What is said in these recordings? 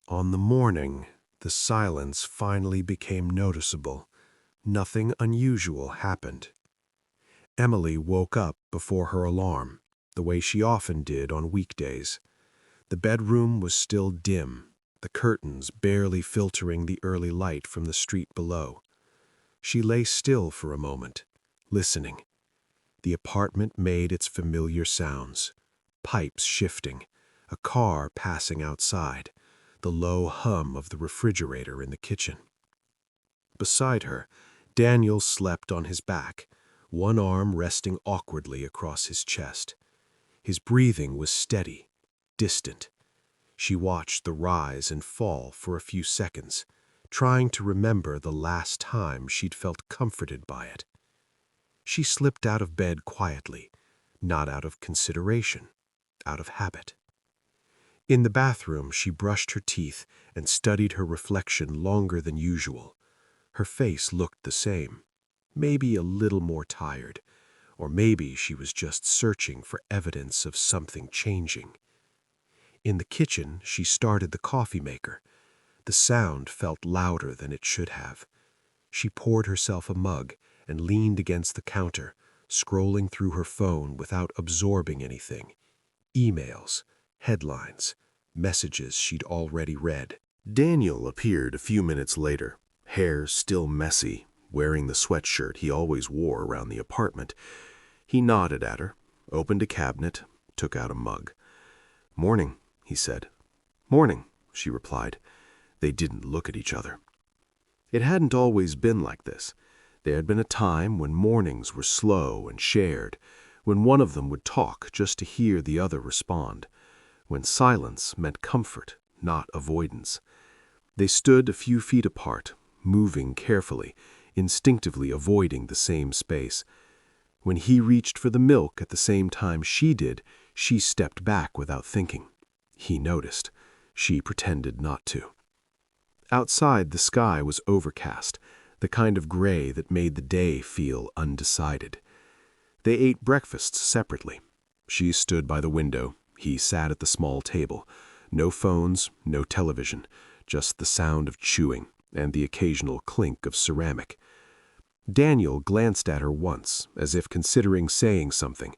On the morning, the silence finally became noticeable. Nothing unusual happened. Emily woke up before her alarm, the way she often did on weekdays. The bedroom was still dim, the curtains barely filtering the early light from the street below. She lay still for a moment, listening. The apartment made its familiar sounds: pipes shifting, a car passing outside, the low hum of the refrigerator in the kitchen. Beside her, Daniel slept on his back, one arm resting awkwardly across his chest. His breathing was steady, distant. She watched the rise and fall for a few seconds, trying to remember the last time she'd felt comforted by it. She slipped out of bed quietly, not out of consideration, out of habit. In the bathroom, she brushed her teeth and studied her reflection longer than usual. Her face looked the same, maybe a little more tired, or maybe she was just searching for evidence of something changing. In the kitchen, she started the coffee maker. The sound felt louder than it should have. She poured herself a mug and leaned against the counter, scrolling through her phone without absorbing anything. Emails, headlines, messages she'd already read. Daniel appeared a few minutes later, hair still messy, wearing the sweatshirt he always wore around the apartment. He nodded at her, opened a cabinet, took out a mug. "Morning," he said. "Morning," she replied. They didn't look at each other. It hadn't always been like this. There had been a time when mornings were slow and shared, when one of them would talk just to hear the other respond, when silence meant comfort, not avoidance. They stood a few feet apart, moving carefully, instinctively avoiding the same space. When he reached for the milk at the same time she did, she stepped back without thinking. He noticed. She pretended not to. Outside, the sky was overcast, the kind of gray that made the day feel undecided. They ate breakfast separately. She stood by the window. He sat at the small table. No phones, no television, just the sound of chewing and the occasional clink of ceramic. Daniel glanced at her once, as if considering saying something.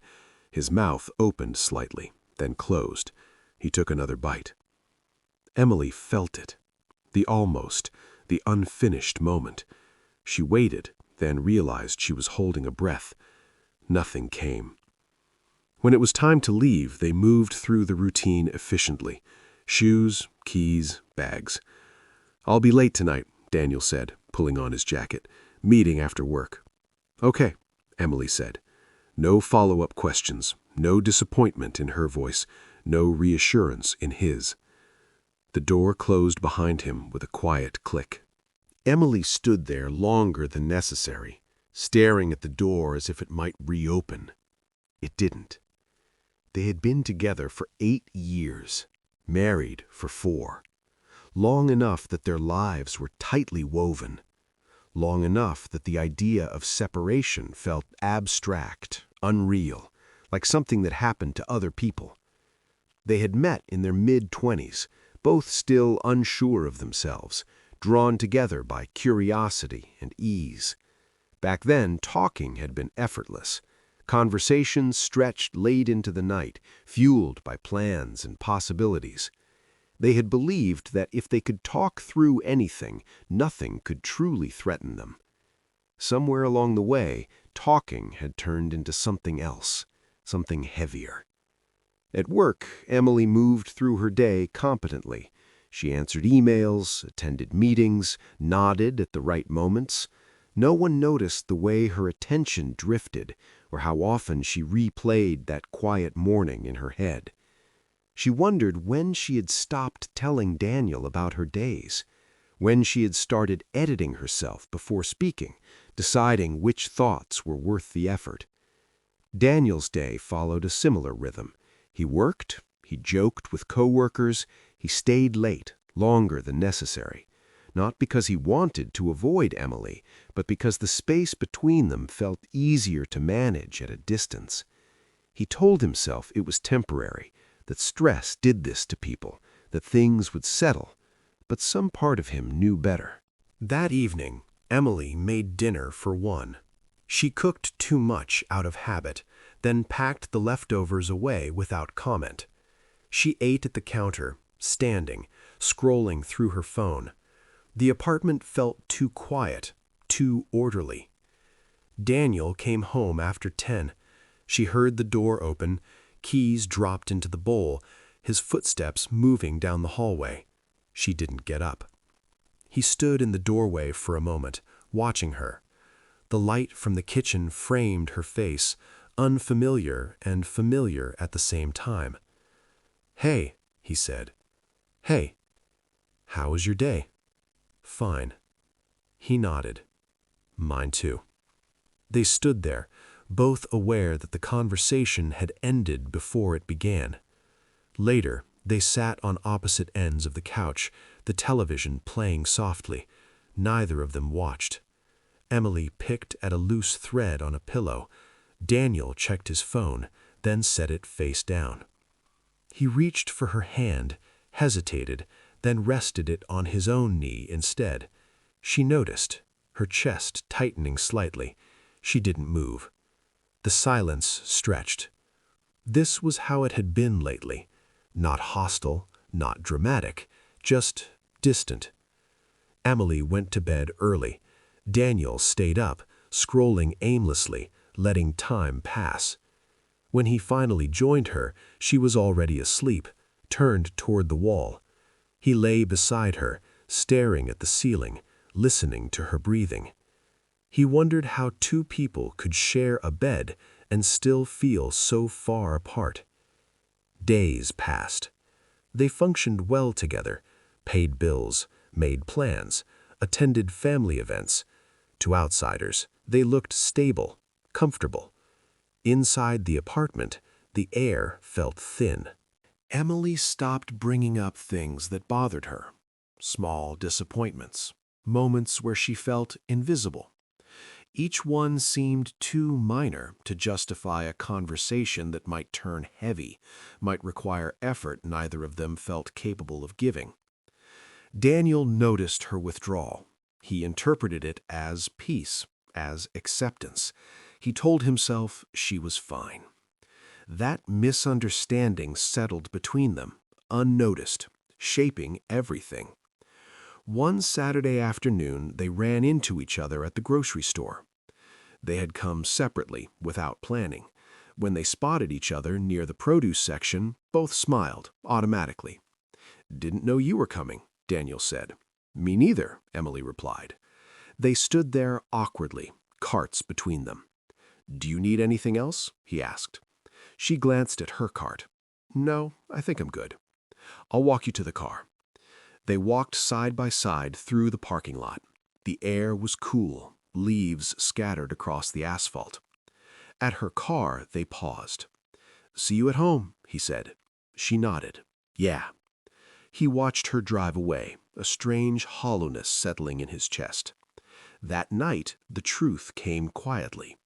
His mouth opened slightly, then closed. He took another bite. Emily felt it. The almost, the unfinished moment. She waited, then realized she was holding a breath. Nothing came. When it was time to leave, they moved through the routine efficiently. Shoes, keys, bags. "I'll be late tonight," Daniel said, pulling on his jacket. "Meeting after work." "Okay," Emily said. No follow-up questions, no disappointment in her voice, no reassurance in his. The door closed behind him with a quiet click. Emily stood there longer than necessary, staring at the door as if it might reopen. It didn't. They had been together for 8 years, married for 4. Long enough that their lives were tightly woven. Long enough that the idea of separation felt abstract, unreal, like something that happened to other people. They had met in their mid-20s, both still unsure of themselves, drawn together by curiosity and ease. Back then, talking had been effortless. Conversations stretched late into the night, fueled by plans and possibilities. They had believed that if they could talk through anything, nothing could truly threaten them. Somewhere along the way, talking had turned into something else, something heavier. At work, Emily moved through her day competently. She answered emails, attended meetings, nodded at the right moments. No one noticed the way her attention drifted, or how often she replayed that quiet morning in her head. She wondered when she had stopped telling Daniel about her days, when she had started editing herself before speaking, deciding which thoughts were worth the effort. Daniel's day followed a similar rhythm. He worked, he joked with coworkers, he stayed late, longer than necessary, not because he wanted to avoid Emily, but because the space between them felt easier to manage at a distance. He told himself it was temporary, that stress did this to people, that things would settle, but some part of him knew better. That evening, Emily made dinner for one. She cooked too much out of habit, then packed the leftovers away without comment. She ate at the counter, standing, scrolling through her phone. The apartment felt too quiet, too orderly. Daniel came home after 10. She heard the door open, keys dropped into the bowl, his footsteps moving down the hallway. She didn't get up. He stood in the doorway for a moment, watching her. The light from the kitchen framed her face, unfamiliar and familiar at the same time. "Hey," he said. "Hey. How was your day?" "Fine." He nodded. "Mine too." They stood there, both aware that the conversation had ended before it began. Later, they sat on opposite ends of the couch, the television playing softly. Neither of them watched. Emily picked at a loose thread on a pillow. Daniel checked his phone, then set it face down. He reached for her hand, hesitated, then rested it on his own knee instead. She noticed, her chest tightening slightly. She didn't move. The silence stretched. This was how it had been lately. Not hostile, not dramatic, just distant. Emily went to bed early. Daniel stayed up, scrolling aimlessly, letting time pass. When he finally joined her, she was already asleep, turned toward the wall. He lay beside her, staring at the ceiling, listening to her breathing. He wondered how two people could share a bed and still feel so far apart. Days passed. They functioned well together, paid bills, made plans, attended family events. To outsiders, they looked stable, comfortable. Inside the apartment, the air felt thin. Emily stopped bringing up things that bothered her. Small disappointments, moments where she felt invisible. Each one seemed too minor to justify a conversation that might turn heavy, might require effort neither of them felt capable of giving. Daniel noticed her withdrawal. He interpreted it as peace, as acceptance. He told himself she was fine. That misunderstanding settled between them, unnoticed, shaping everything. One Saturday afternoon, they ran into each other at the grocery store. They had come separately, without planning. When they spotted each other near the produce section, both smiled, automatically. "Didn't know you were coming," Daniel said. "Me neither," Emily replied. They stood there awkwardly, carts between them. "Do you need anything else?" he asked. She glanced at her cart. "No, I think I'm good." "I'll walk you to the car." They walked side by side through the parking lot. The air was cool, leaves scattered across the asphalt. At her car, they paused. "See you at home," he said. She nodded. "Yeah." He watched her drive away, a strange hollowness settling in his chest. That night, the truth came quietly.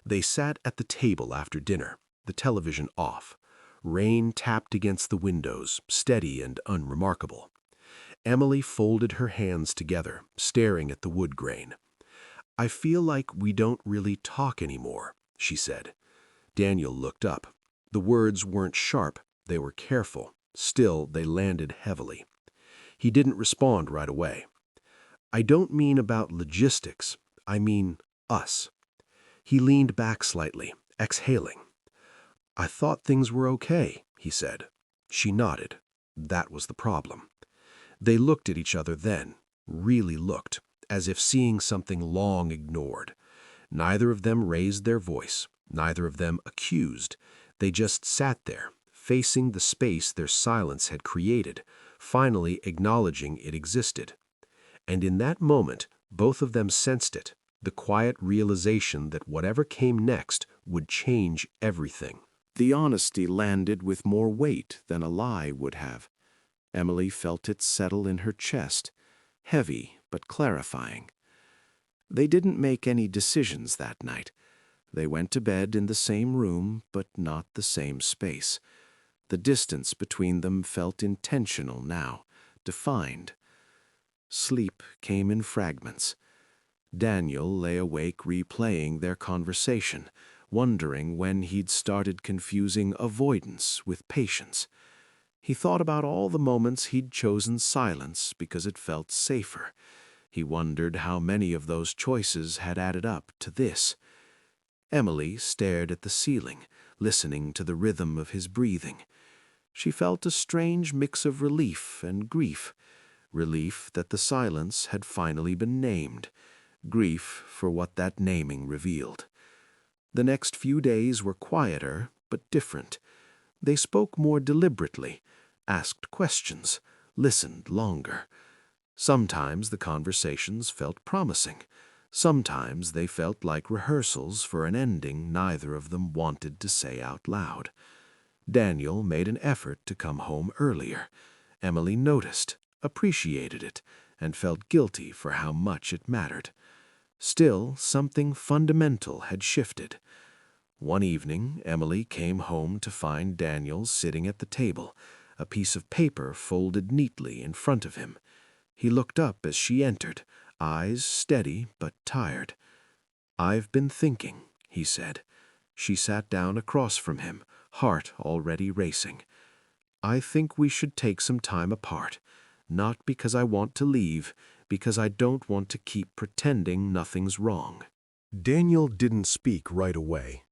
They sat at the table after dinner, the television off. Rain tapped against the windows, steady and unremarkable. Emily folded her hands together, staring at the wood grain. "I feel like we don't really talk anymore," she said. Daniel looked up. The words weren't sharp, they were careful. Still, they landed heavily. He didn't respond right away. "I don't mean about logistics. I mean us." He leaned back slightly, exhaling. "I thought things were okay," he said. She nodded. That was the problem. They looked at each other then, really looked, as if seeing something long ignored. Neither of them raised their voice, neither of them accused. They just sat there, facing the space their silence had created, finally acknowledging it existed. And in that moment, both of them sensed it, the quiet realization that whatever came next would change everything. The honesty landed with more weight than a lie would have. Emily felt it settle in her chest, heavy but clarifying. They didn't make any decisions that night. They went to bed in the same room, but not the same space. The distance between them felt intentional now, defined. Sleep came in fragments. Daniel lay awake replaying their conversation, wondering when he'd started confusing avoidance with patience. He thought about all the moments he'd chosen silence because it felt safer. He wondered how many of those choices had added up to this. Emily stared at the ceiling, listening to the rhythm of his breathing. She felt a strange mix of relief and grief. Relief that the silence had finally been named. Grief for what that naming revealed. The next few days were quieter, but different. They spoke more deliberately, asked questions, listened longer. Sometimes the conversations felt promising. Sometimes they felt like rehearsals for an ending neither of them wanted to say out loud. Daniel made an effort to come home earlier. Emily noticed, appreciated it, and felt guilty for how much it mattered. Still, something fundamental had shifted. One evening, Emily came home to find Daniel sitting at the table, a piece of paper folded neatly in front of him. He looked up as she entered, eyes steady but tired. "I've been thinking," he said. She sat down across from him, heart already racing. "I think we should take some time apart, not because I want to leave, because I don't want to keep pretending nothing's wrong." Daniel didn't speak right away.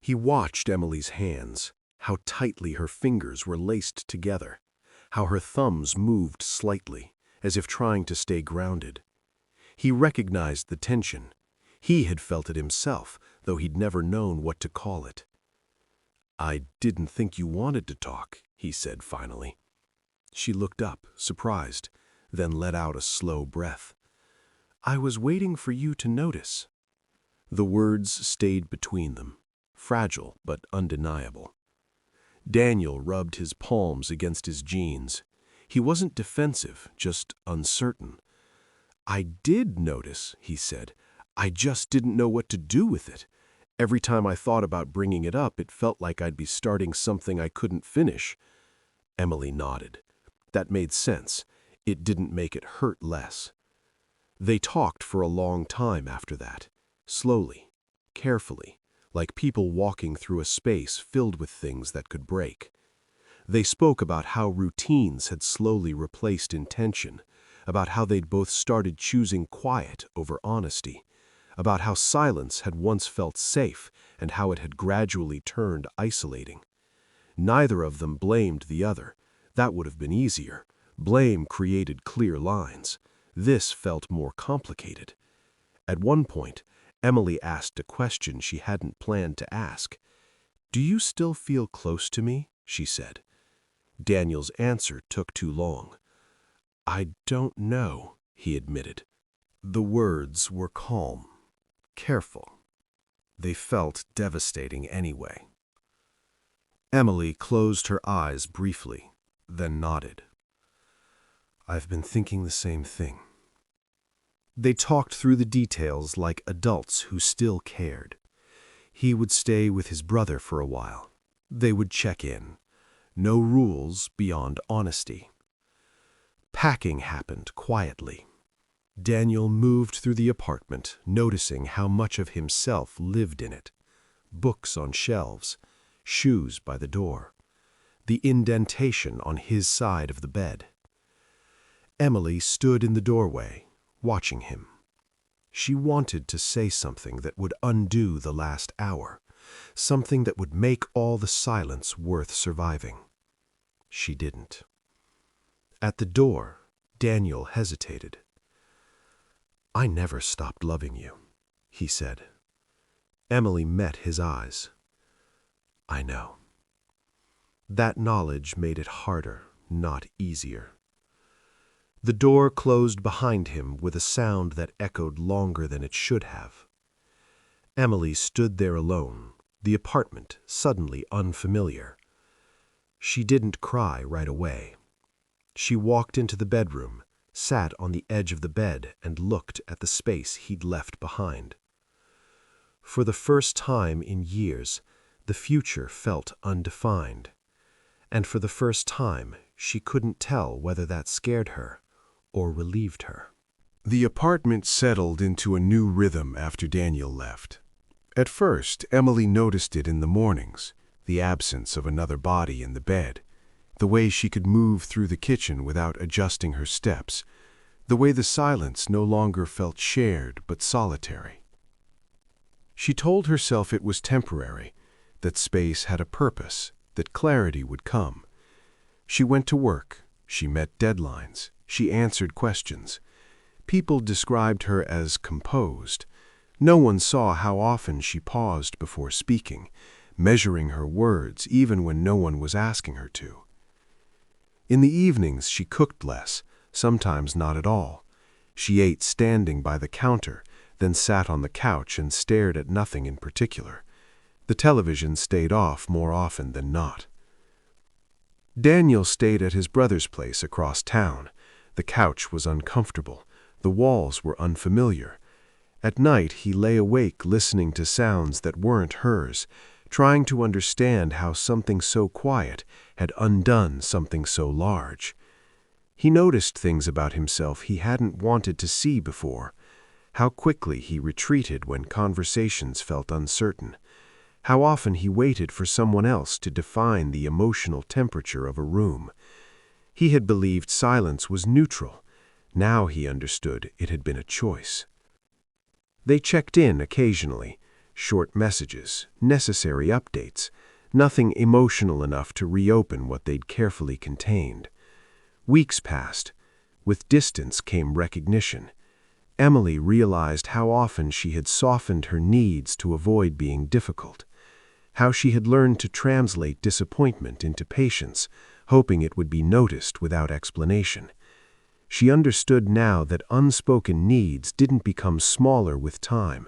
He watched Emily's hands, how tightly her fingers were laced together, how her thumbs moved slightly, as if trying to stay grounded. He recognized the tension. He had felt it himself, though he'd never known what to call it. "I didn't think you wanted to talk," he said finally. She looked up, surprised, then let out a slow breath. "I was waiting for you to notice." The words stayed between them, fragile but undeniable. Daniel rubbed his palms against his jeans. He wasn't defensive, just uncertain. "I did notice," he said. "I just didn't know what to do with it. Every time I thought about bringing it up, it felt like I'd be starting something I couldn't finish." Emily nodded. That made sense. It didn't make it hurt less. They talked for a long time after that, slowly, carefully, like people walking through a space filled with things that could break. They spoke about how routines had slowly replaced intention, about how they'd both started choosing quiet over honesty, about how silence had once felt safe and how it had gradually turned isolating. Neither of them blamed the other. That would have been easier. Blame created clear lines. This felt more complicated. At one point, Emily asked a question she hadn't planned to ask. "Do you still feel close to me?" she said. Daniel's answer took too long. "I don't know," he admitted. The words were calm, careful. They felt devastating anyway. Emily closed her eyes briefly, then nodded. "I've been thinking the same thing." They talked through the details like adults who still cared. He would stay with his brother for a while. They would check in. No rules beyond honesty. Packing happened quietly. Daniel moved through the apartment, noticing how much of himself lived in it. Books on shelves, shoes by the door, the indentation on his side of the bed. Emily stood in the doorway, watching him. She wanted to say something that would undo the last hour, something that would make all the silence worth surviving. She didn't. At the door, Daniel hesitated. "I never stopped loving you," he said. Emily met his eyes. "I know." That knowledge made it harder, not easier. The door closed behind him with a sound that echoed longer than it should have. Emily stood there alone, the apartment suddenly unfamiliar. She didn't cry right away. She walked into the bedroom, sat on the edge of the bed, and looked at the space he'd left behind. For the first time in years, the future felt undefined. And for the first time, she couldn't tell whether that scared her or relieved her. The apartment settled into a new rhythm after Daniel left. At first, Emily noticed it in the mornings, the absence of another body in the bed, the way she could move through the kitchen without adjusting her steps, the way the silence no longer felt shared but solitary. She told herself it was temporary, that space had a purpose, that clarity would come. She went to work, she met deadlines, she answered questions. People described her as composed. No one saw how often she paused before speaking, measuring her words even when no one was asking her to. In the evenings she cooked less, sometimes not at all. She ate standing by the counter, then sat on the couch and stared at nothing in particular. The television stayed off more often than not. Daniel stayed at his brother's place across town. The couch was uncomfortable. The walls were unfamiliar. At night he lay awake listening to sounds that weren't hers, trying to understand how something so quiet had undone something so large. He noticed things about himself he hadn't wanted to see before. How quickly he retreated when conversations felt uncertain. How often he waited for someone else to define the emotional temperature of a room. He had believed silence was neutral. Now he understood it had been a choice. They checked in occasionally. Short messages, necessary updates, nothing emotional enough to reopen what they'd carefully contained. Weeks passed. With distance came recognition. Emily realized how often she had softened her needs to avoid being difficult, how she had learned to translate disappointment into patience, hoping it would be noticed without explanation. She understood now that unspoken needs didn't become smaller with time.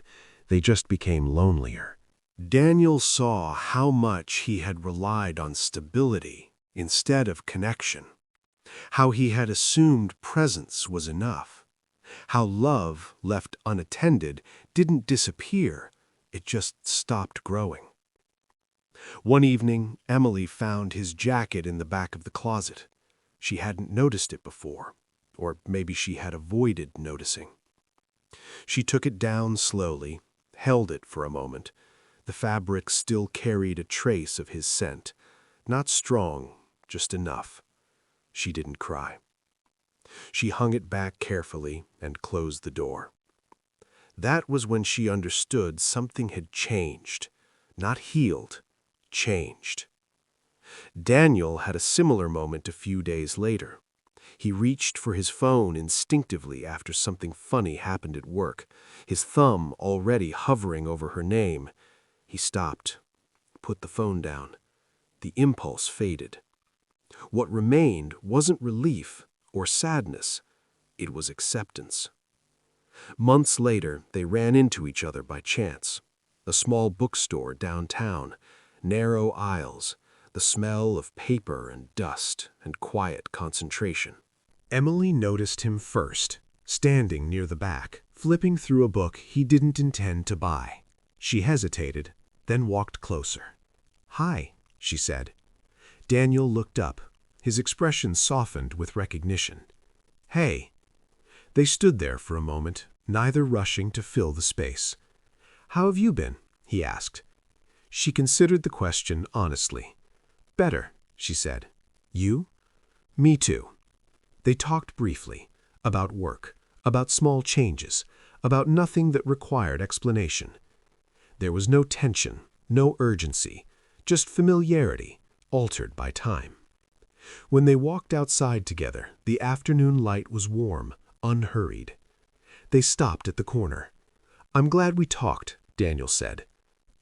They just became lonelier. Daniel saw how much he had relied on stability instead of connection, how he had assumed presence was enough, how love, left unattended, didn't disappear, it just stopped growing. One evening, Emily found his jacket in the back of the closet. She hadn't noticed it before, or maybe she had avoided noticing. She took it down slowly, held it for a moment. The fabric still carried a trace of his scent. Not strong, just enough. She didn't cry. She hung it back carefully and closed the door. That was when she understood something had changed. Not healed, changed. Daniel had a similar moment a few days later. He reached for his phone instinctively after something funny happened at work, his thumb already hovering over her name. He stopped, put the phone down. The impulse faded. What remained wasn't relief or sadness. It was acceptance. Months later, they ran into each other by chance. A small bookstore downtown, narrow aisles, the smell of paper and dust and quiet concentration. Emily noticed him first, standing near the back, flipping through a book he didn't intend to buy. She hesitated, then walked closer. "Hi," she said. Daniel looked up. His expression softened with recognition. "Hey." They stood there for a moment, neither rushing to fill the space. "How have you been?" he asked. She considered the question honestly. "Better," she said. "You?" "Me too." They talked briefly, about work, about small changes, about nothing that required explanation. There was no tension, no urgency, just familiarity, altered by time. When they walked outside together, the afternoon light was warm, unhurried. They stopped at the corner. "I'm glad we talked," Daniel said.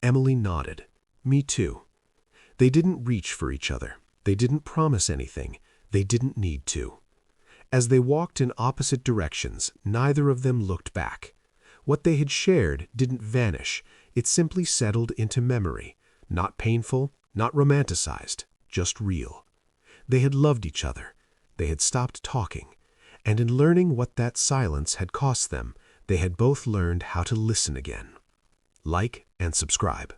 Emily nodded. "Me too." They didn't reach for each other. They didn't promise anything. They didn't need to. As they walked in opposite directions, neither of them looked back. What they had shared didn't vanish. It simply settled into memory, not painful, not romanticized, just real. They had loved each other. They had stopped talking. And in learning what that silence had cost them, they had both learned how to listen again. Like and subscribe.